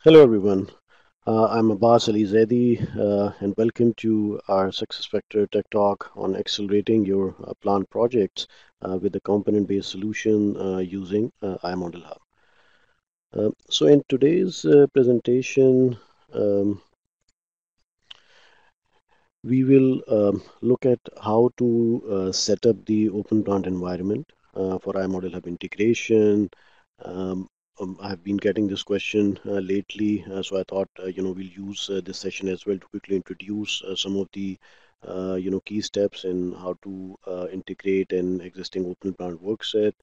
Hello everyone, I'm Abbas Ali, and welcome to our Success Factor Tech Talk on accelerating your plant projects with a component-based solution using iModelHub. So in today's presentation, um, we will look at how to set up the OpenPlant environment for iModelHub integration. Um, I've been getting this question lately, so I thought we'll use this session as well to quickly introduce some of the key steps in how to integrate an existing OpenPlant workset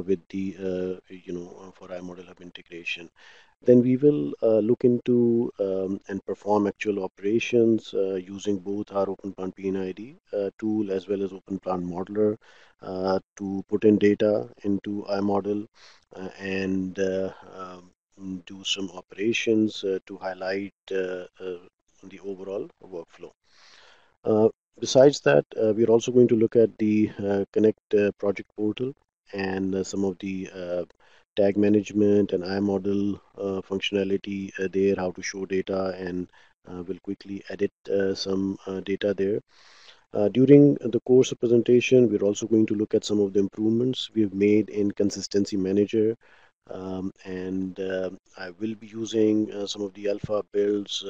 with the for iModelHub integration. Then we will look into and perform actual operations using both our OpenPlant PID tool as well as OpenPlant Modeler to put in data into iModel and do some operations to highlight the overall workflow. Uh, Besides that, we're also going to look at the Connect project portal and some of the tag management and iModel functionality there, how to show data, and we'll quickly edit some data there. During the course of presentation, we're also going to look at some of the improvements we've made in Consistency Manager. And I will be using some of the alpha builds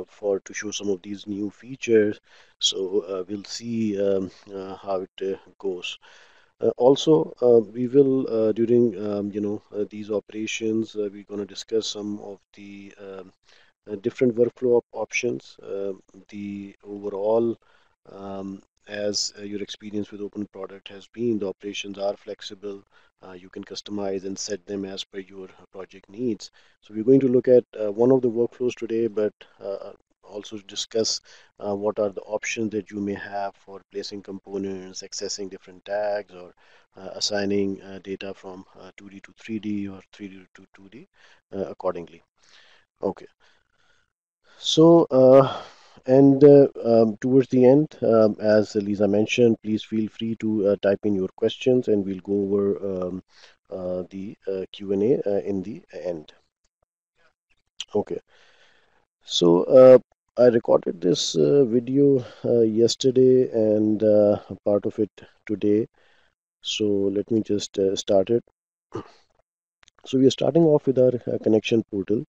for to show some of these new features. So we'll see how it goes. Also, we will during these operations, we're going to discuss some of the different workflow options. The overall, as your experience with open product has been, the operations are flexible. You can customize and set them as per your project needs. So we're going to look at one of the workflows today, but also discuss what are the options that you may have for placing components, accessing different tags, or assigning data from 2D to 3D or 3D to 2D accordingly. Okay. So, and towards the end, as Lisa mentioned, please feel free to type in your questions and we'll go over the Q&A in the end. Okay. So, I recorded this video yesterday and a part of it today. So, let me just start it. So, we are starting off with our connection portal.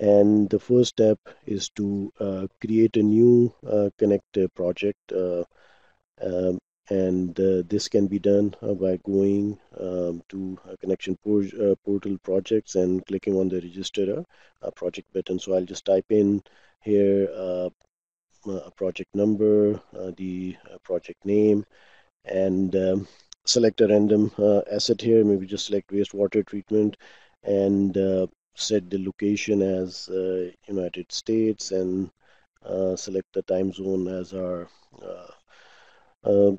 And the first step is to create a new Connect project. And this can be done by going to portal projects and clicking on the register a project button. So I'll just type in here a project number, the project name, and select a random asset here. Maybe just select wastewater treatment and set the location as United States and select the time zone as our uh, uh,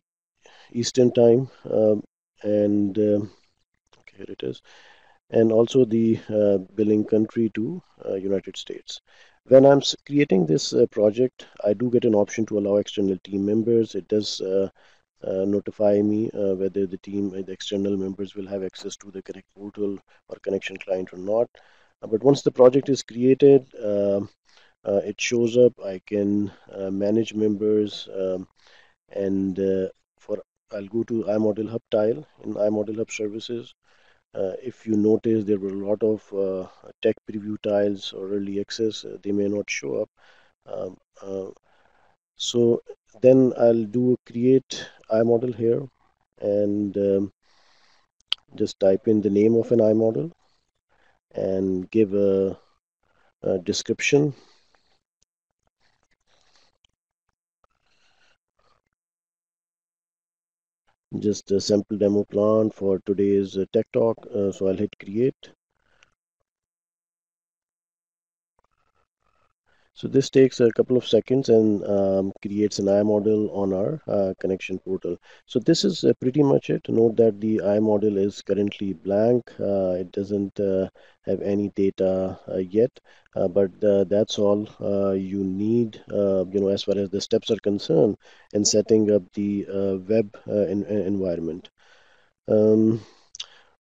Eastern time. And okay, here it is. And also the billing country to United States. When I'm creating this project, I do get an option to allow external team members. It does notify me whether the external members will have access to the Connect portal or connection client or not. But once the project is created, it shows up. I can manage members and for I'll go to iModelHub tile in iModelHub services. If you notice, there were a lot of tech preview tiles or early access. They may not show up. Um, so then I'll do create iModel here and just type in the name of an iModel and give a description. Just a sample demo plant for today's tech talk. So I'll hit create. So this takes a couple of seconds and creates an iModel on our connection portal. So this is pretty much it. Note that the iModel is currently blank. It doesn't have any data yet, but that's all you need, as far as the steps are concerned in setting up the web environment. Um,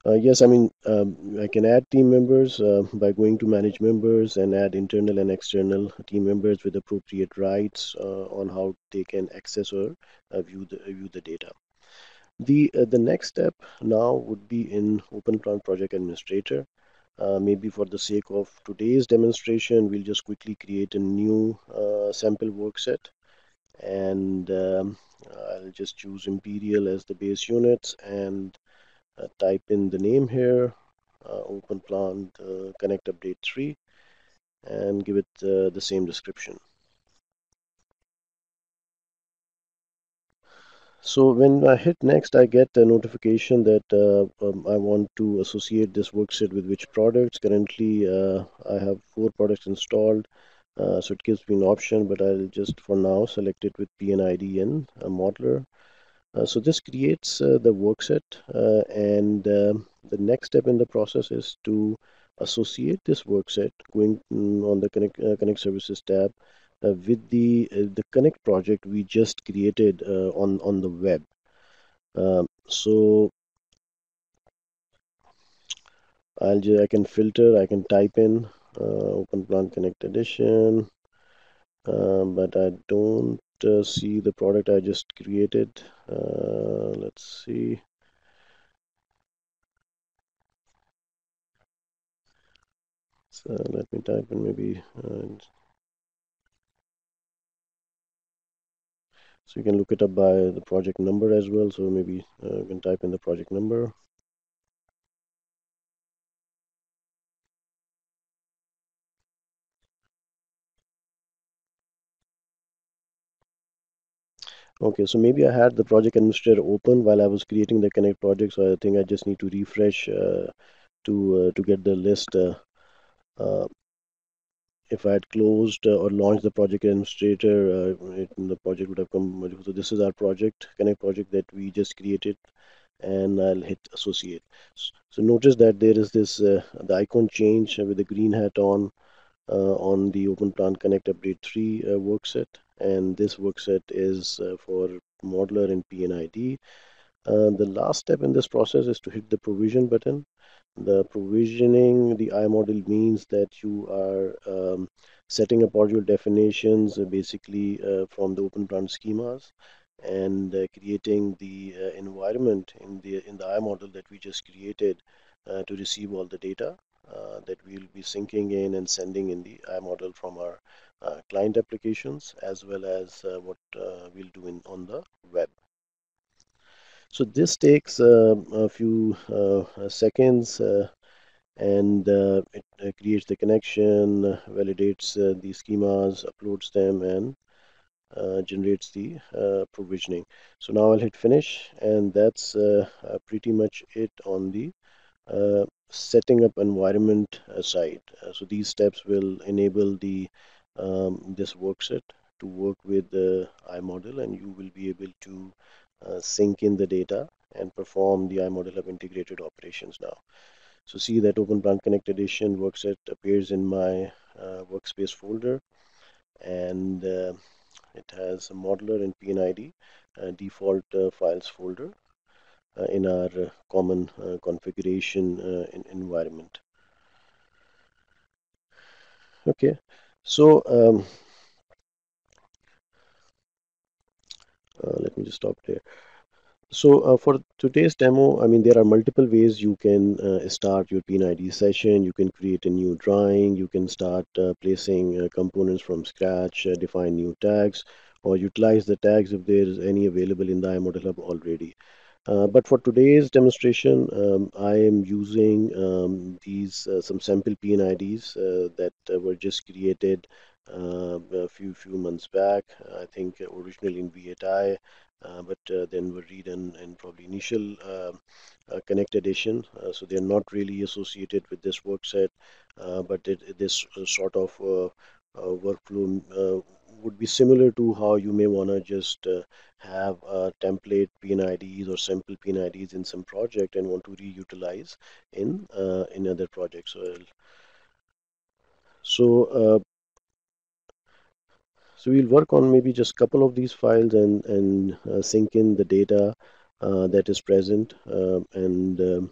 Yes, I mean, I can add team members by going to manage members and add internal and external team members with appropriate rights on how they can access or view the data. The next step now would be in OpenPlant Project Administrator. Maybe for the sake of today's demonstration, we'll just quickly create a new sample workset, and I'll just choose Imperial as the base units and type in the name here, OpenPlant Connect Update 3, and give it the same description. So when I hit next, I get a notification that I want to associate this worksheet with which products. Currently, I have 4 products installed, so it gives me an option, but I'll just for now select it with PNID and Modeler. So this creates the workset, and the next step in the process is to associate this workset going on the Connect Services tab with the Connect project we just created on the web. So I can filter, I can type in OpenPlant Connect Edition, but I don't see the product I just created. Let's see. So let me type in maybe. So you can look it up by the project number as well. So maybe you can type in the project number. Okay, so maybe I had the project administrator open while I was creating the Connect project. So I think I just need to refresh to get the list. Uh, if I had closed or launched the project administrator, the project would have come. So this is our project, Connect project that we just created, and I'll hit associate. So notice that there is this the icon change with the green hat on the OpenPlant Connect Update 3 workset, and this workset is for Modeler and PNID. The last step in this process is to hit the provision button. The provisioning, the iModel means that you are setting up all your definitions basically from the OpenPlant schemas and creating the environment in the iModel that we just created to receive all the data that we'll be syncing in and sending in the iModel from our client applications as well as what we'll do on the web. So this takes a few seconds and it creates the connection, validates the schemas, uploads them, and generates the provisioning. So now I'll hit finish, and that's pretty much it on the setting up environment side. So these steps will enable this workset to work with the iModel, and you will be able to sync in the data and perform the iModelHub integrated operations now. So see that OpenPlant Connect Edition workset appears in my workspace folder, and it has a modeler and PNID default files folder in our common configuration environment. Okay, so let me just stop there. So for today's demo, I mean, there are multiple ways you can start your PNID session. You can create a new drawing. You can start placing components from scratch, define new tags, or utilize the tags if there is any available in the iModelHub already. But for today's demonstration, I am using these some sample PNIDs that were just created a few months back. I think originally in V8i, but then were redone in probably initial Connect Edition. So they're not really associated with this workset, but this sort of workflow would be similar to how you may want to just have template PNIDs or sample PNIDs in some project and want to reutilize in other projects. So so we'll work on maybe just a couple of these files and sync in the data that is present and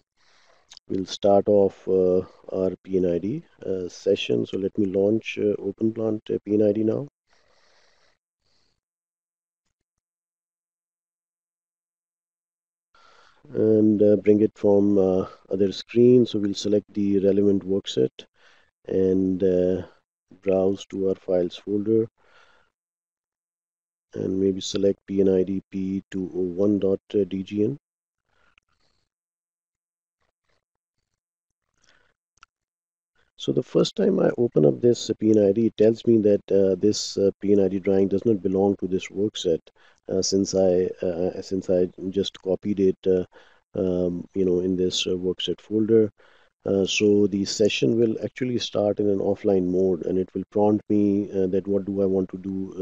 We'll start off our PNID session. So let me launch OpenPlant PNID now. And bring it from other screen. So we'll select the relevant workset and browse to our files folder and maybe select PNID P201.dgn. So the first time I open up this PNID, it tells me that this PNID drawing does not belong to this workset since I just copied it, in this workset folder. So the session will actually start in an offline mode, and it will prompt me that what do I want to do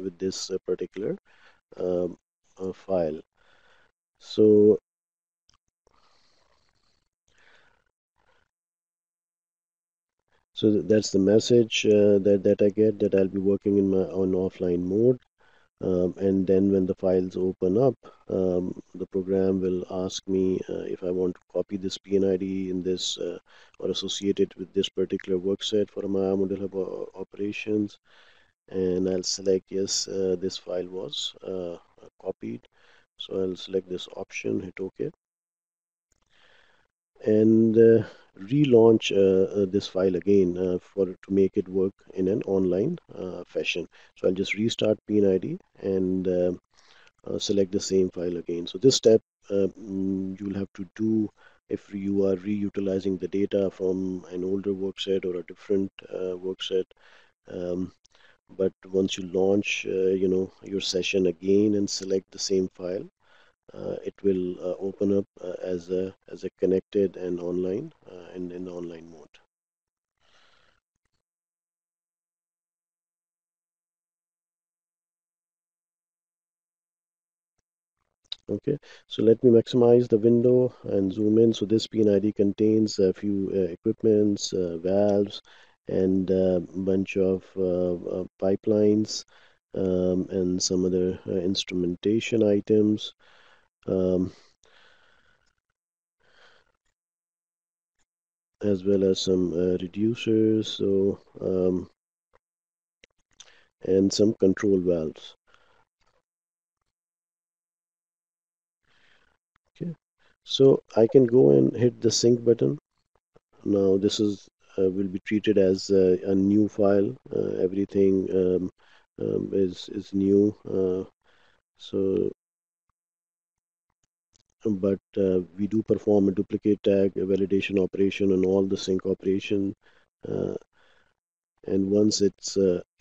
with this particular um, file. So that's the message that I get, that I'll be working in my on offline mode. And then when the files open up, the program will ask me if I want to copy this PNID in this or associate it with this particular workset for my iModelHub operations. And I'll select yes, this file was copied. So I'll select this option, hit OK, and relaunch this file again for to make it work in an online fashion. So I'll just restart PNID and select the same file again. So this step you'll have to do if you are reutilizing the data from an older workset or a different workset. Um, but once you launch, your session again and select the same file, it will open up as a connected and online and in the online mode. Okay, so let me maximize the window and zoom in. So this PNID contains a few equipments, valves, and a bunch of pipelines and some other instrumentation items. Um, as well as some reducers, and some control valves. Okay, so I can go and hit the sync button. Now this is will be treated as a new file. Everything is new. So, but we do perform a duplicate tag, a validation operation, and all the sync operation. Uh, and once it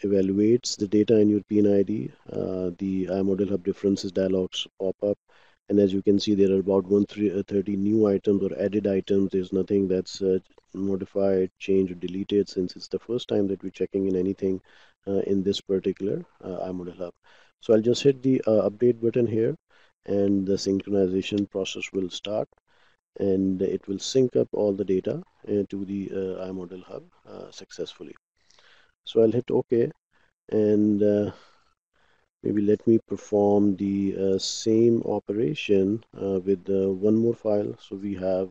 evaluates the data in your PNID, the iModelHub differences dialogs pop up. And as you can see, there are about 130 new items or added items. There's nothing that's modified, changed, or deleted, since it's the first time that we're checking in anything in this particular iModelHub. So I'll just hit the update button here, and the synchronization process will start, and it will sync up all the data to the iModelHub successfully. So I'll hit OK, and maybe let me perform the same operation with one more file. So we have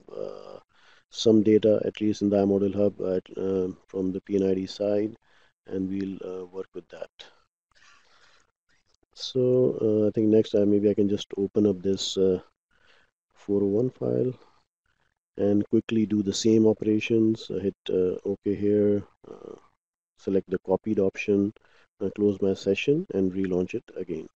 some data, at least in the iModelHub, from the PNID side, and we'll work with that. So I think next time maybe I can just open up this 401 file and quickly do the same operations. Hit OK here, select the copied option, close my session, and relaunch it again.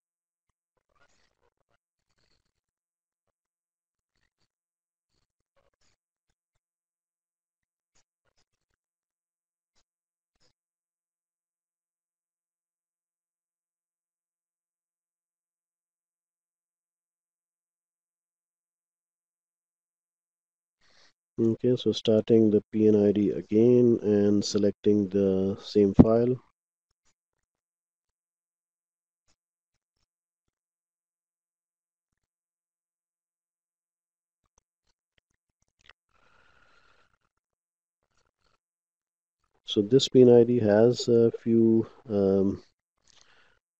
Okay, so starting the PNID again and selecting the same file. So this PNID has a few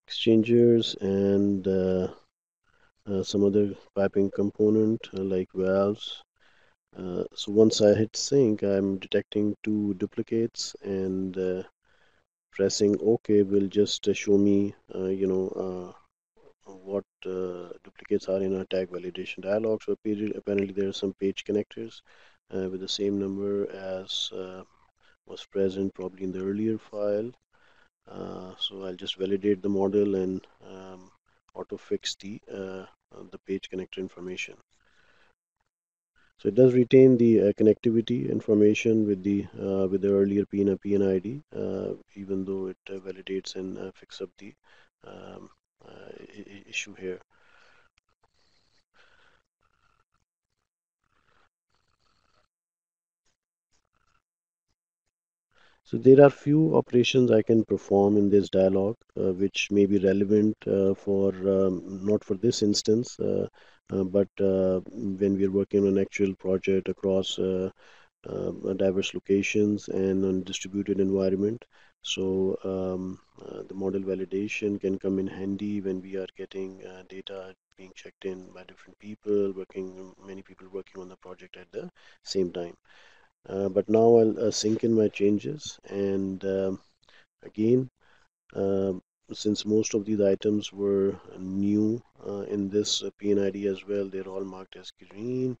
exchangers and some other piping component like valves. So once I hit sync, I'm detecting two duplicates, and pressing OK will just show me, what duplicates are in our tag validation dialog. So apparently there are some page connectors with the same number as was present probably in the earlier file. So I'll just validate the model and auto fix the page connector information. So it does retain the connectivity information with the earlier PNID, even though it validates and fix up the um, issue here. So there are few operations I can perform in this dialog, which may be relevant for not for this instance, but when we are working on an actual project across diverse locations and on distributed environment. So the model validation can come in handy when we are getting data being checked in by different people, many people working on the project at the same time. But now I'll sync in my changes, and again, um since most of these items were new in this PNID as well, they're all marked as green.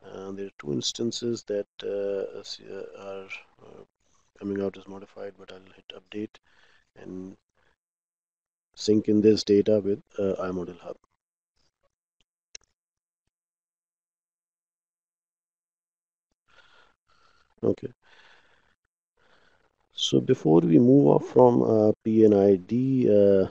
There are two instances that are coming out as modified, but I'll hit update and sync in this data with iModelHub. Okay, so before we move off from PNID,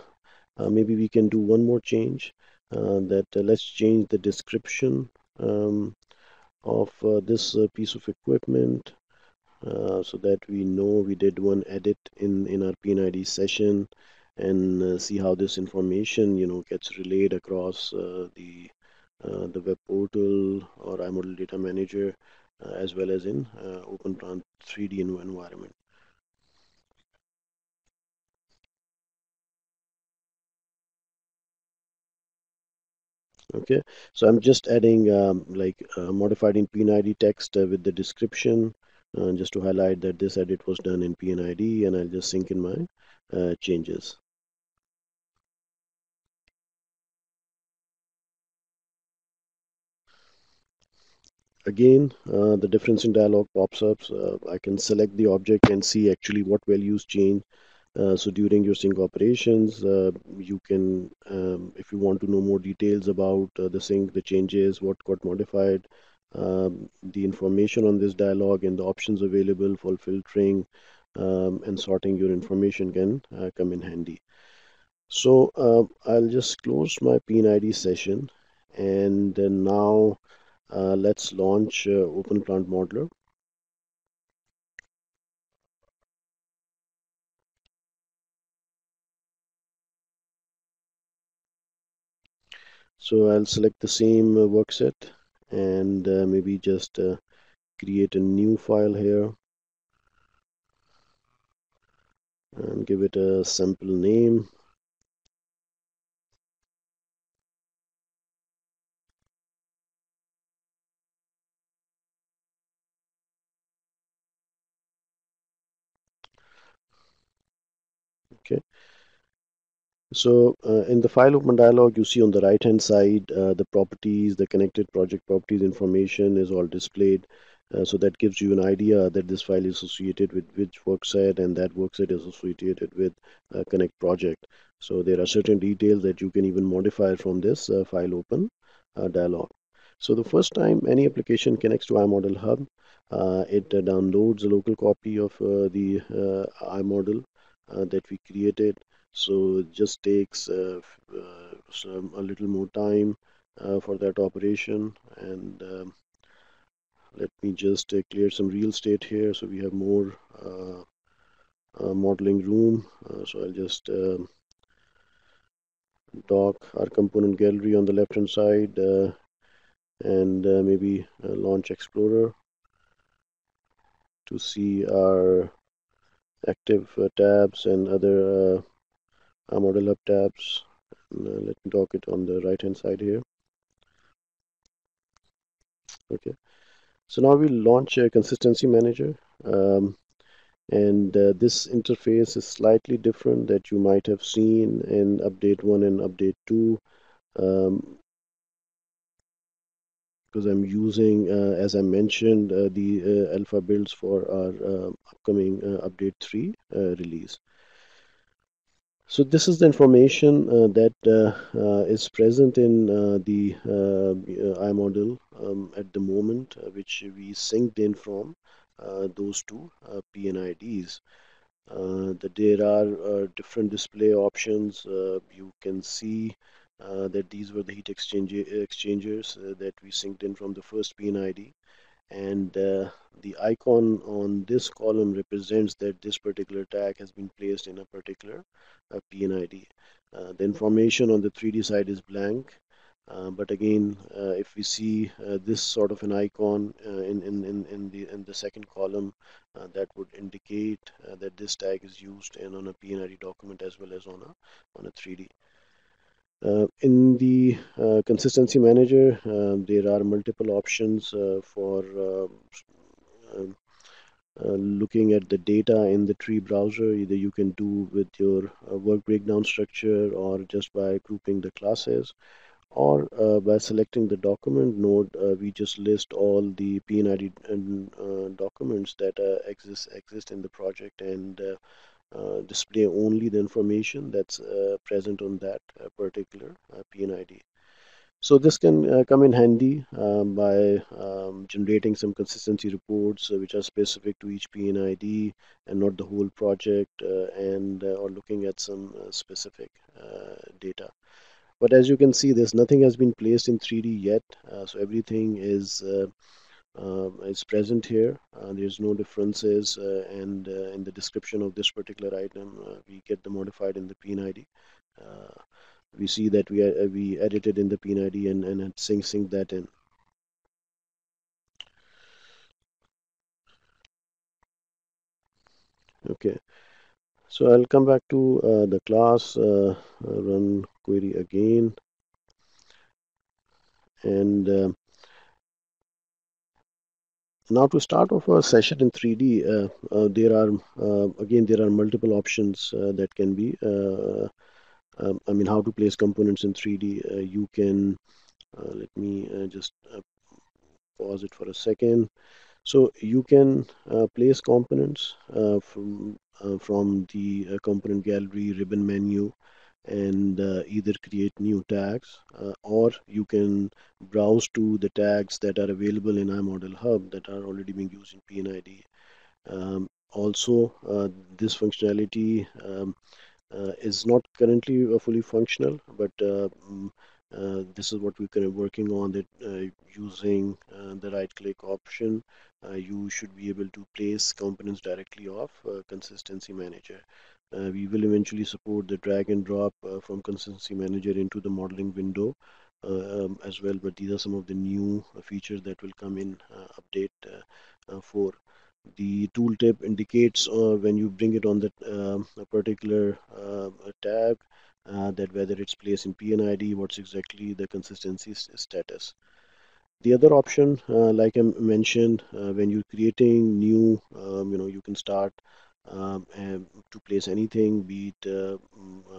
maybe we can do one more change. That let's change the description of this piece of equipment so that we know we did one edit in our PNID session, and see how this information gets relayed across the web portal or iModel Data Manager, as well as in OpenPlant 3D environment. Okay, so I'm just adding modified in PNID text with the description, just to highlight that this edit was done in PNID, and I'll just sync in my changes. Again, the difference in dialog pops up. So I can select the object and see actually what values change. So during your sync operations, you can, if you want to know more details about the sync, the changes, what got modified, the information on this dialog and the options available for filtering and sorting your information can come in handy. So I'll just close my PNID session, and then now let's launch OpenPlant Modeler. So I'll select the same work set, and maybe just create a new file here and give it a simple name. Okay. So in the file open dialog, you see on the right hand side the properties, the connected project properties information is all displayed. So that gives you an idea that this file is associated with which workset, and that workset is associated with Connect project. So there are certain details that you can even modify from this file open dialog. So the first time any application connects to iModelHub, it downloads a local copy of the iModel that we created. So it just takes a little more time for that operation. And let me just clear some real estate here so we have more modeling room. So I'll just dock our component gallery on the left hand side, and maybe launch Explorer to see our active tabs and other model hub tabs. And, let me dock it on the right hand side here. Okay. So now we'll launch a consistency manager. And this interface is slightly different that you might have seen in update 1 and update 2, because I'm using, as I mentioned, the alpha builds for our upcoming update 3 release. So this is the information that is present in the iModel at the moment, which we synced in from those two PNIDs. That there are different display options. You can see that these were the heat exchangers that we synced in from the first PNID, and the icon on this column represents that this particular tag has been placed in a particular PNID. The information on the 3D side is blank, but again, if we see this sort of an icon in the second column, that would indicate that this tag is used in on a PNID document as well as on a 3D. In the consistency manager, there are multiple options for um, looking at the data in the tree browser. Either you can do with your work breakdown structure or just by grouping the classes, or by selecting the document node. We just list all the PNID documents that exist in the project, and display only the information that's present on that particular PNID. So this can come in handy by generating some consistency reports which are specific to each PNID and not the whole project, and or looking at some specific data. But as you can see, there's nothing has been placed in 3D yet, so everything is present here. There's no differences, and in the description of this particular item, we get the modified in the PNID. We see that we edited in the PNID and had sync that in. Okay, so I'll come back to the class, run query again, and now to start off a session in 3D, there are again there are multiple options that can be. I mean, how to place components in 3D. You can let me just pause it for a second. So you can place components from the component gallery ribbon menu, and either create new tags, or you can browse to the tags that are available in iModelHub that are already being used in PNID. Also, this functionality is not currently fully functional, but this is what we're kind of working on, that using the right click option, you should be able to place components directly off consistency manager. We will eventually support the drag and drop from consistency manager into the modeling window as well, but these are some of the new features that will come in update 4. The tooltip indicates when you bring it on that a particular tab, that whether it's placed in PNID, what's exactly the consistency status. The other option, like I mentioned, when you're creating new, you can start to place anything, be it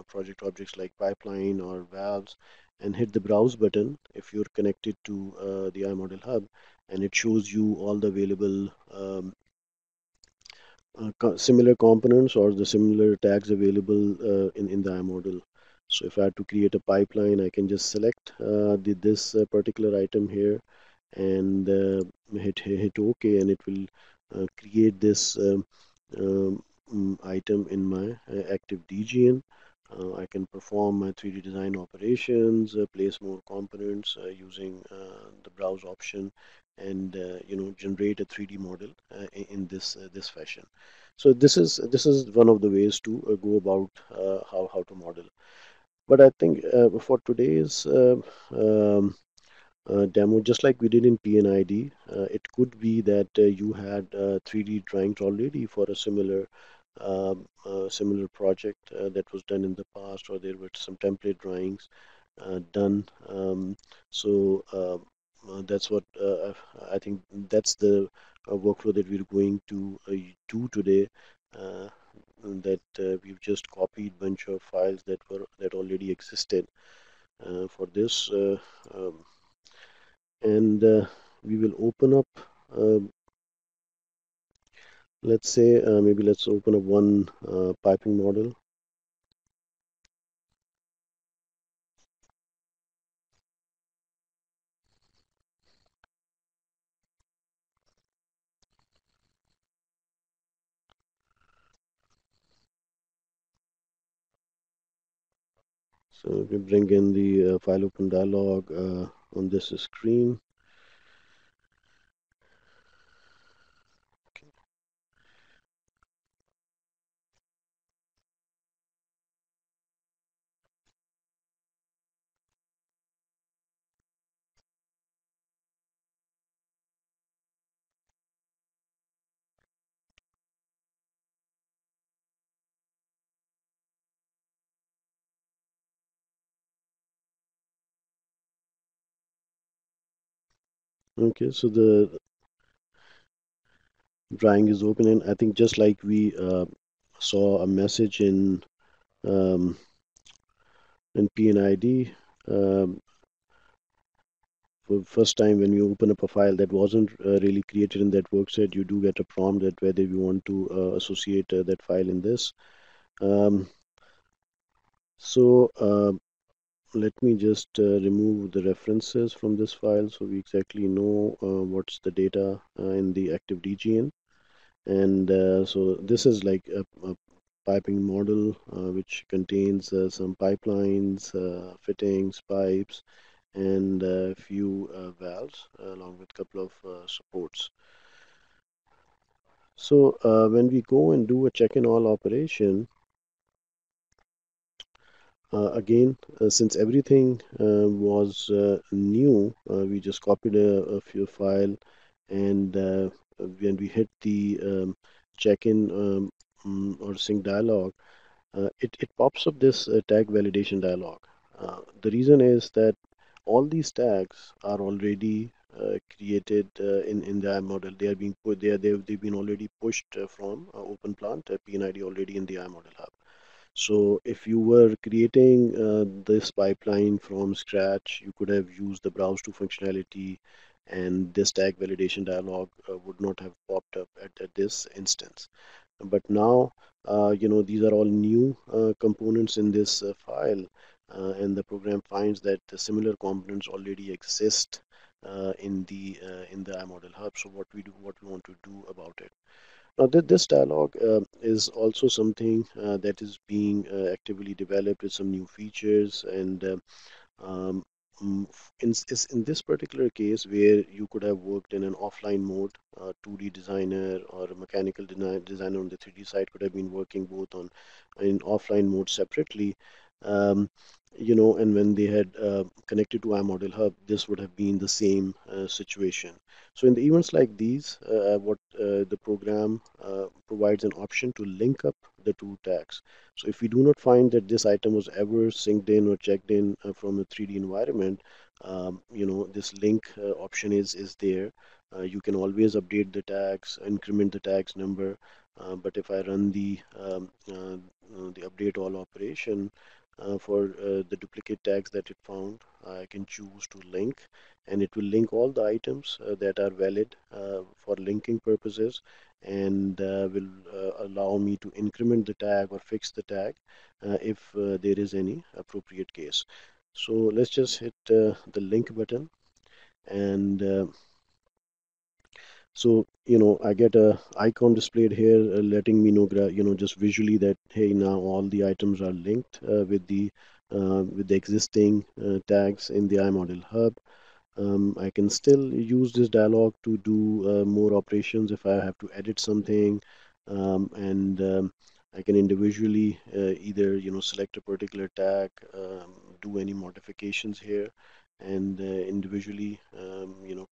project objects like pipeline or valves, and hit the browse button if you're connected to the iModelHub, and it shows you all the available similar components or the similar tags available in the iModel. So if I had to create a pipeline, I can just select this particular item here, and hit OK, and it will create this item in my active DGN. I can perform my 3D design operations, place more components using the browse option, and generate a 3D model in this fashion. So this is one of the ways to go about how to model. But I think for today's demo, just like we did in PNID, it could be that you had 3D drawings already for a similar project that was done in the past, or there were some template drawings done. So that's what I think that's the workflow that we're going to do today. Uh, that we've just copied bunch of files that already existed for this, and we will open up. Uh, let's say maybe let's open up one piping model. So we bring in the file open dialog on this screen. Okay, so the drawing is open, and I think just like we saw a message um, in PNID, for first time when you open up a file that wasn't really created in that workset, you do get a prompt that whether you want to associate that file in this. Um, so let me just remove the references from this file so we exactly know what's the data in the active DGN. And so this is like a piping model which contains some pipelines, fittings, pipes, and a few valves along with a couple of supports. So when we go and do a check-in all operation, again, since everything was new, we just copied a few file, and when we hit the check-in or sync dialog, it pops up this tag validation dialog. The reason is that all these tags are already created in the iModel. They are being put there. They've been already pushed from OpenPlant PID already in the iModelHub. So if you were creating this pipeline from scratch, you could have used the browse to functionality, and this tag validation dialog would not have popped up at this instance. But now, these are all new components in this file, and the program finds that the similar components already exist in the iModelHub. So what we want to do about it. Now, this dialog is also something that is being actively developed with some new features, and um, in this particular case where you could have worked in an offline mode, 2D designer or a mechanical designer on the 3D side could have been working both on in offline mode separately. Um, and when they had connected to iModelHub, this would have been the same situation. So in the events like these, what the program provides an option to link up the two tags. So if we do not find that this item was ever synced in or checked in from a 3D environment, this link option is there. You can always update the tags, increment the tags number. But if I run the update all operation for the duplicate tags that it found, I can choose to link, and it will link all the items that are valid for linking purposes, and will allow me to increment the tag or fix the tag if there is any appropriate case. So let's just hit the link button, and so I get a icon displayed here letting me know, just visually that hey, now all the items are linked with the existing tags in the iModelHub. I can still use this dialog to do more operations if I have to edit something, and I can individually either select a particular tag, do any modifications here, and individually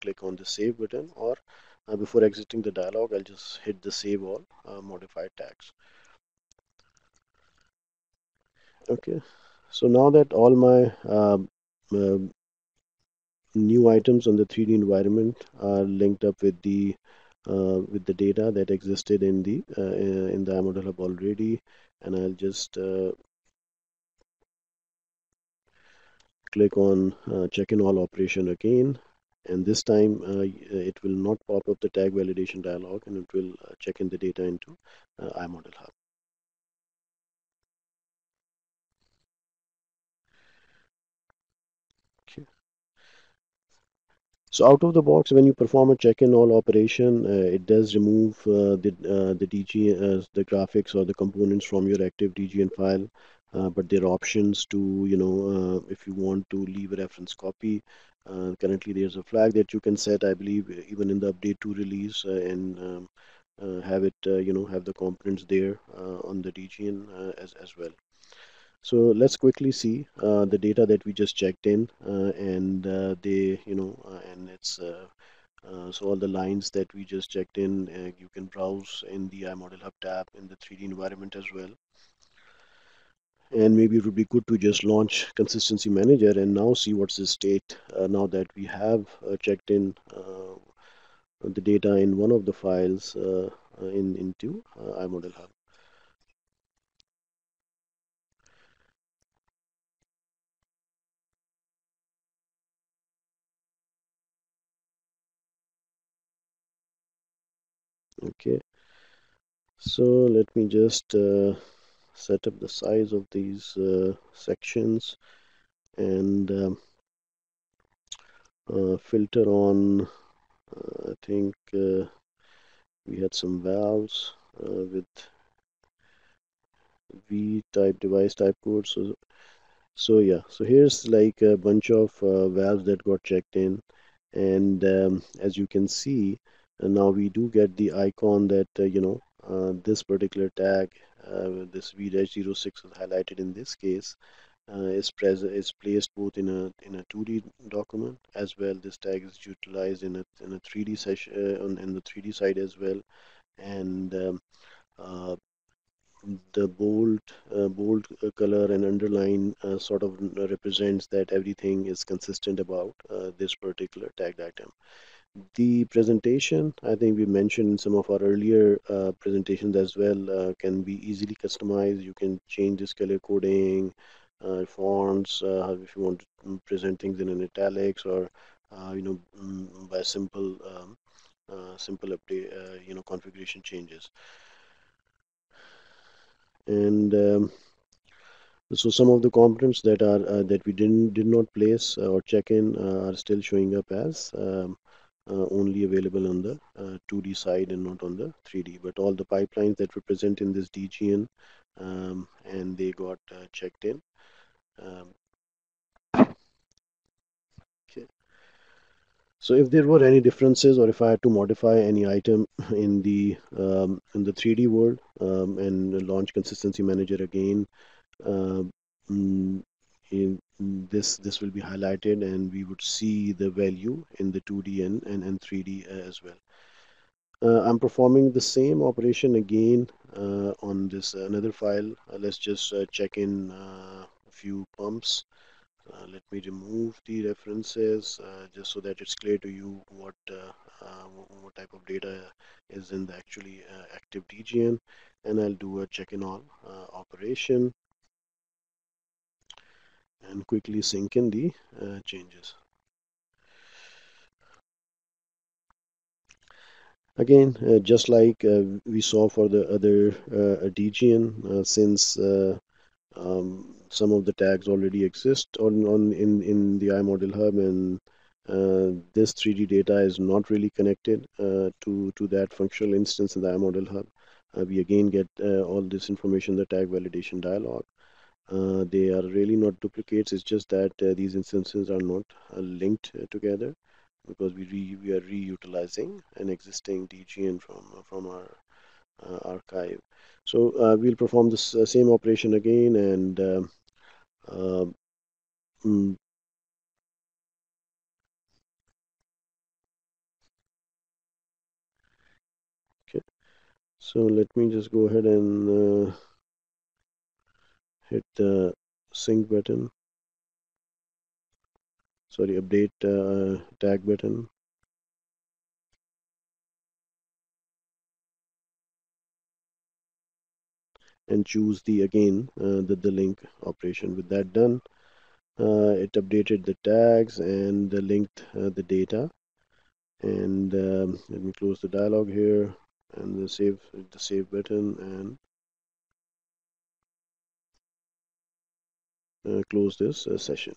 click on the save button, or before exiting the dialog, I'll just hit the save all modified tags. Okay, so now that all my new items on the 3D environment are linked up with the data that existed in the iModelHub already, and I'll just click on check in all operation again, and this time it will not pop up the tag validation dialog, and it will check in the data into iModelHub. Okay. So out of the box, when you perform a check-in all operation, it does remove the DG, the graphics or the components from your active DGN file. But there are options to, if you want to leave a reference copy. Currently, there's a flag that you can set, I believe, even in the update to release, and have it, have the components there on the DGN as well. So let's quickly see the data that we just checked in, and and it's so all the lines that we just checked in, you can browse in the iModelHub tab in the 3D environment as well. And maybe it would be good to just launch Consistency Manager and now see what's the state now that we have checked in the data in one of the files into iModelHub. Okay, so let me just set up the size of these sections and filter on, I think we had some valves with V type device type code. So yeah, so here's like a bunch of valves that got checked in, and as you can see, now we do get the icon that this particular tag, this V-06 is highlighted in this case, is placed both in a 2D document as well. This tag is utilized in a 3D session in the 3D side as well, and uh, the bold color and underline sort of represents that everything is consistent about this particular tagged item. The presentation, I think we mentioned in some of our earlier presentations as well, can be easily customized. You can change this color coding, fonts, if you want to present things in an italics, or by simple update, configuration changes. And so some of the components that we did not place or check in are still showing up as only available on the 2D side and not on the 3D. But all the pipelines that were present in this DGN, and they got checked in. Um, okay. So if there were any differences, or if I had to modify any item in the 3D world, and launch Consistency Manager again, uh, mm, this will be highlighted, and we would see the value in the 2D and 3D as well. I'm performing the same operation again on this another file. Let's just check in a few pumps. Let me remove the references just so that it's clear to you what type of data is in the actually active DGN, and I'll do a check in all operation and quickly sync in the changes. Again, just like we saw for the other DGN, since some of the tags already exist in the iModelHub, and this 3D data is not really connected to that functional instance in the iModelHub. We again get all this information, the tag validation dialog. They are really not duplicates. It's just that these instances are not linked together, because we are reutilizing an existing DGN from our archive. So we'll perform this same operation again, and uh, mm, okay. So let me just go ahead and hit the sync button. sorry, update tag button, and choose the again the link operation. With that done, it updated the tags and linked the data. And let me close the dialog here and the save button and close this session.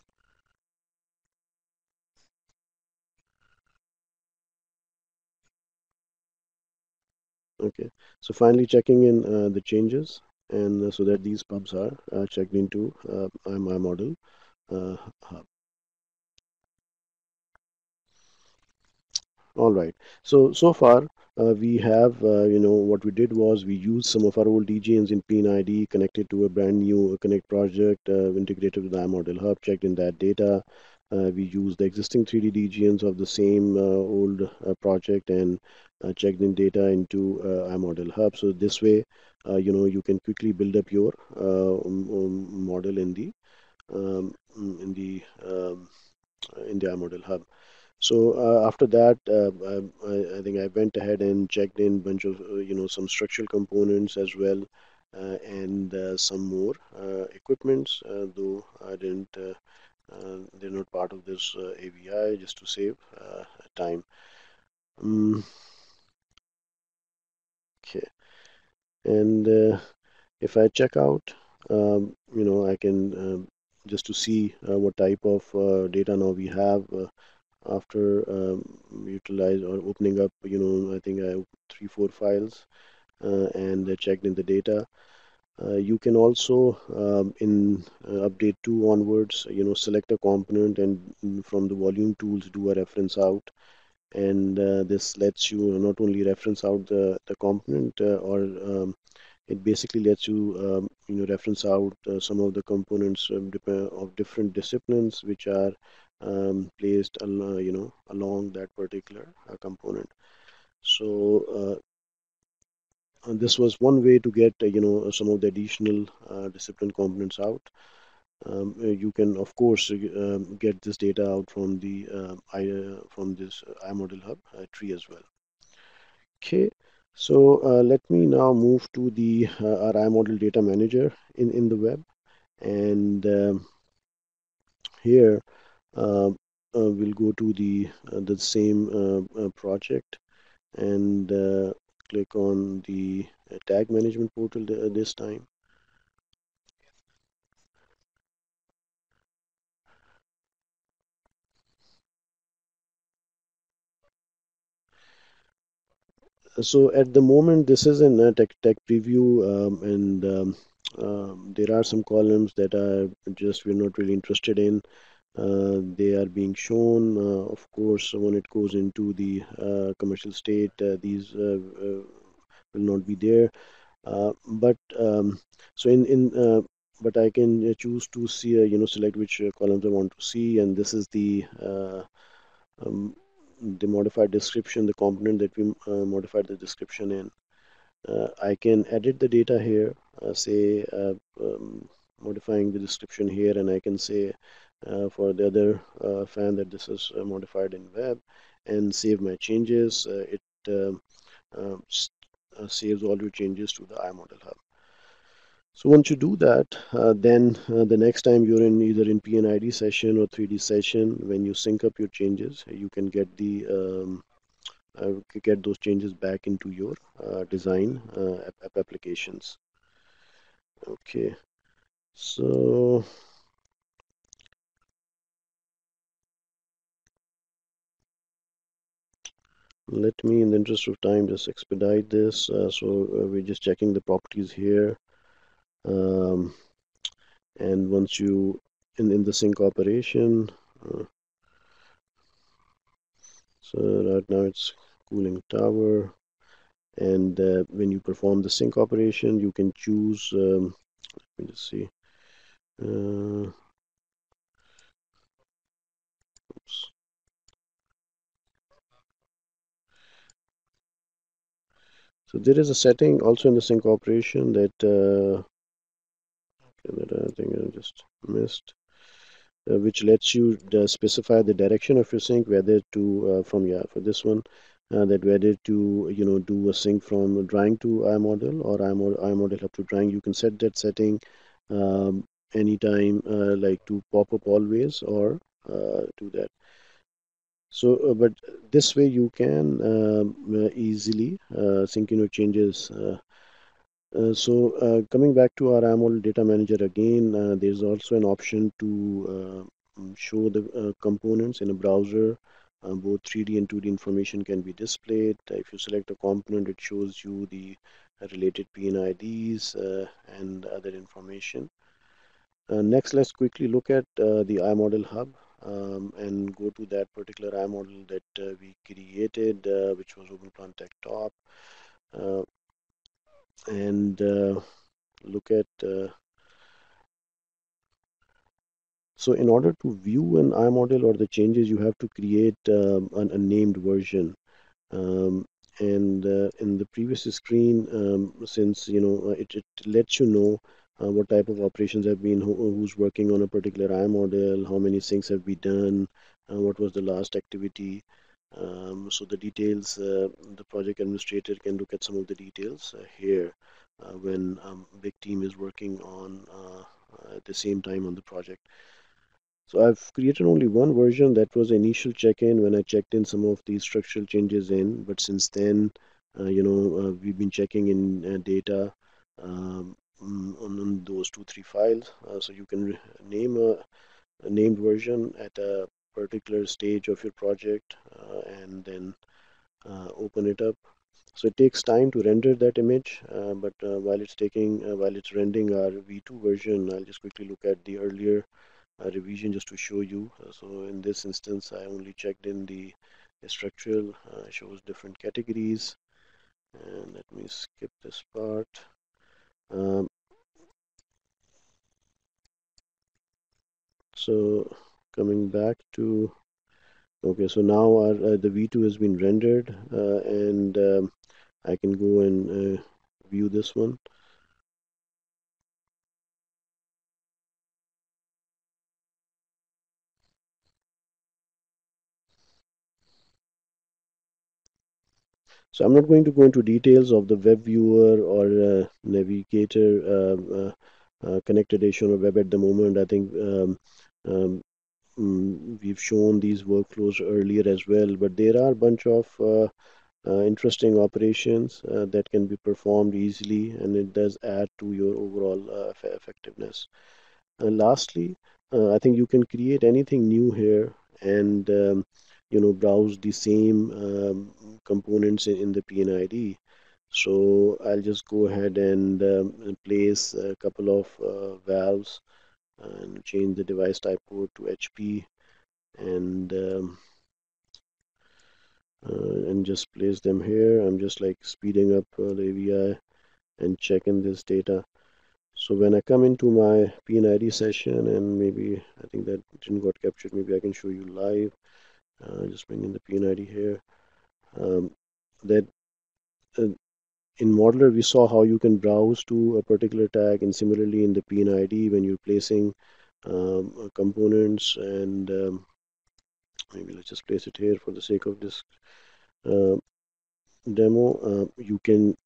Okay, so finally checking in the changes, and so that these pubs are checked into my model hub. All right. So far, we have, what we did was we used some of our old DGNs in PID, connected to a brand new Connect project, integrated with iModelHub, checked in that data. We used the existing 3D DGNs of the same old project and checked in data into iModelHub. So this way, you can quickly build up your model in the iModelHub. So after that, I think I went ahead and checked in bunch of some structural components as well, and some more equipments. Though I didn't, they're not part of this AVI, just to save time. Mm, okay, and if I check out, I can just to see what type of data now we have. After utilize or opening up, I think I opened 3 4 files and checked in the data. You can also in update 2 onwards, select a component and from the volume tools do a reference out, and this lets you not only reference out the component or it basically lets you reference out some of the components of different disciplines which are placed along that particular component. So this was one way to get some of the additional discipline components out. You can of course get this data out from the from this iModelHub tree as well. Okay, so let me now move to the our iModel data manager in the web, and here we'll go to the same project and click on the tag management portal this time. So at the moment, this is in a tech preview, and there are some columns that are just we're not really interested in. They are being shown. Of course, when it goes into the commercial state, these will not be there. But so but I can choose to see, select which columns I want to see, and this is um, the modified description, the component that we modified the description in. I can edit the data here, say modifying the description here, and I can say for the other fan that this is modified in web, and save my changes. It saves all your changes to the iModelHub. So once you do that, then the next time you're in either in PNID session or 3D session, when you sync up your changes, you can get those changes back into your design app applications. Okay, so let me, in the interest of time, just expedite this. We're just checking the properties here. Um, and once you, in the sync operation, uh, so right now it's cooling tower. And when you perform the sync operation, you can choose, let me just see. Oops. So there is a setting also in the sync operation that I think I just missed. which lets you specify the direction of your sync, whether to for this one, that whether to do a sync from drawing to iModel or iModelHub to drawing. You can set that setting um, anytime, like to pop up always or do that. So, but this way you can easily sync in your changes. Coming back to our AMOL data manager again, there's also an option to show the components in a browser. Both 3D and 2D information can be displayed. If you select a component, it shows you the related PNIDs and other information. Next, let's quickly look at the iModelHub and go to that particular iModel that we created, which was OpenPlant Tech Top, uh, and look at so in order to view an iModel or the changes, you have to create a named version. Um, and in the previous screen, since it lets you know what type of operations have been, who's working on a particular iModel, how many syncs have been done, what was the last activity. So the details, the project administrator can look at some of the details here when big team is working on at the same time on the project. So I've created only one version. That was the initial check-in when I checked in some of these structural changes in. But since then, we've been checking in data on those 2, 3 files. So you can name a named version at a particular stage of your project and then open it up. So it takes time to render that image, but while it's rendering our V2 version, I'll just quickly look at the earlier revision just to show you. So in this instance, I only checked in the structural, shows different categories. And let me skip this part. Um, so coming back to, okay, so now the V2 has been rendered and I can go and view this one. So I'm not going to go into details of the web viewer or navigator Connect Edition or web at the moment. I think um, we've shown these workflows earlier as well, but there are a bunch of interesting operations that can be performed easily, and it does add to your overall effectiveness. Lastly, I think you can create anything new here and browse the same components in the PNID. So I'll just go ahead and place a couple of valves and change the device type code to HP and just place them here. I'm just like speeding up the AVI and checking this data. So when I come into my PNID session, and maybe I think that didn't got captured, maybe I can show you live. Just bring in the PNID here. Um, that uh, in Modeler, we saw how you can browse to a particular tag, and similarly in the PNID, when you're placing components, and maybe let's just place it here for the sake of this uh, demo. You can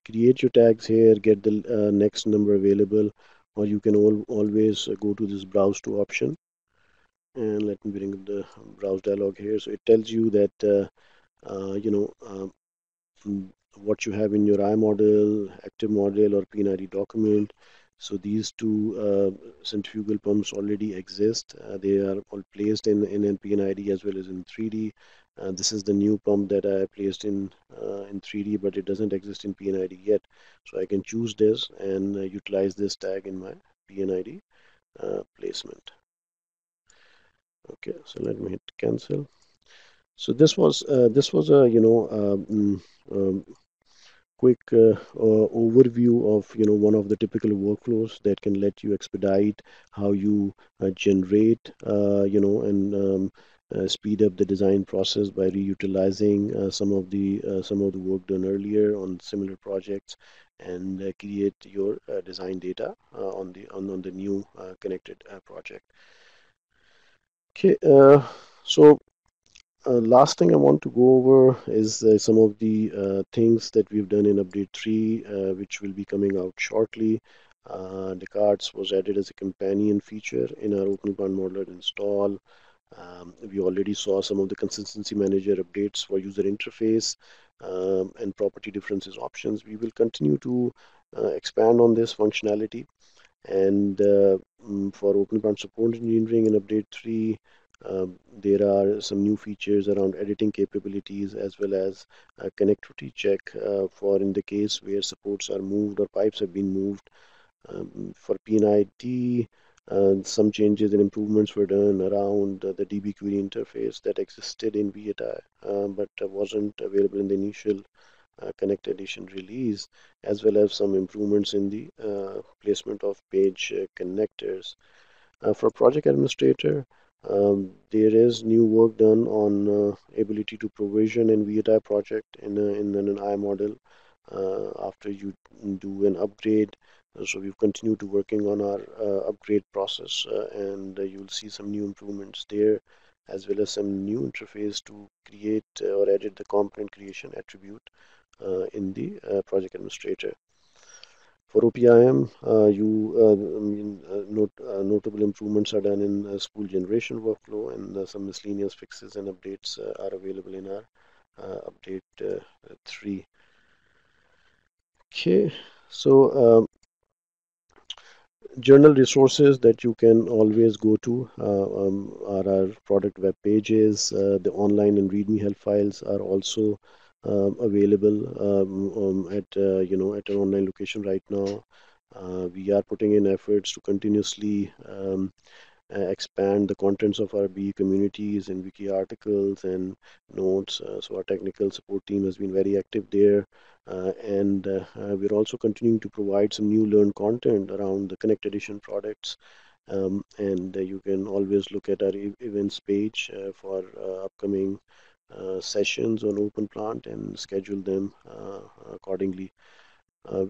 create your tags here, get the next number available, or you can always go to this browse to option. And let me bring up the browse dialog here. So it tells you that uh, you know what you have in your iModel, active model, or PNID document. So these two centrifugal pumps already exist. They are all placed in PNID as well as in 3D. This is the new pump that I placed in 3D, but it doesn't exist in PNID yet. So I can choose this and utilize this tag in my PNID placement. Okay, so let me hit cancel. So this was a quick overview of one of the typical workflows that can let you expedite how you generate and speed up the design process by reutilizing some of the work done earlier on similar projects and create your design data on the new connected project. Okay, so last thing I want to go over is some of the things that we've done in update 3, which will be coming out shortly. The cards was added as a companion feature in our OpenPlant Modeler install. We already saw some of the consistency manager updates for user interface and property differences options. We will continue to expand on this functionality. And for OpenPlant support engineering in update 3, there are some new features around editing capabilities as well as connectivity check for in the case where supports are moved or pipes have been moved. For PNID, some changes and improvements were done around the DB query interface that existed in V8I, but wasn't available in the initial Connect Edition release, as well as some improvements in the placement of page connectors. For project administrator, there is new work done on ability to provision in V8I project in an iModel after you do an upgrade. So we've continued to working on our upgrade process, and you'll see some new improvements there, as well as some new interface to create or edit the component creation attribute in the project administrator. For OPIM, notable improvements are done in spool generation workflow, and some miscellaneous fixes and updates are available in our update 3. Okay, so journal resources that you can always go to are our product web pages. The online and README help files are also available at at an online location right now. We are putting in efforts to continuously expand the contents of our BE communities and wiki articles and notes. So our technical support team has been very active there. And we're also continuing to provide some new learned content around the Connect Edition products. And you can always look at our events page for upcoming sessions on OpenPlant and schedule them accordingly.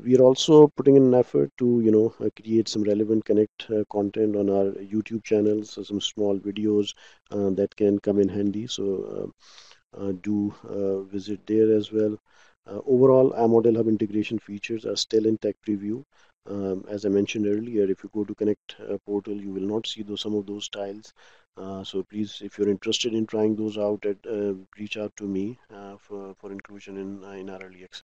We are also putting in an effort to, create some relevant Connect content on our YouTube channels, so some small videos that can come in handy. So do visit there as well. Overall, iModelHub integration features are still in tech preview. As I mentioned earlier, if you go to Connect portal, you will not see some of those tiles. So please, if you're interested in trying those out, reach out to me for inclusion in our early access.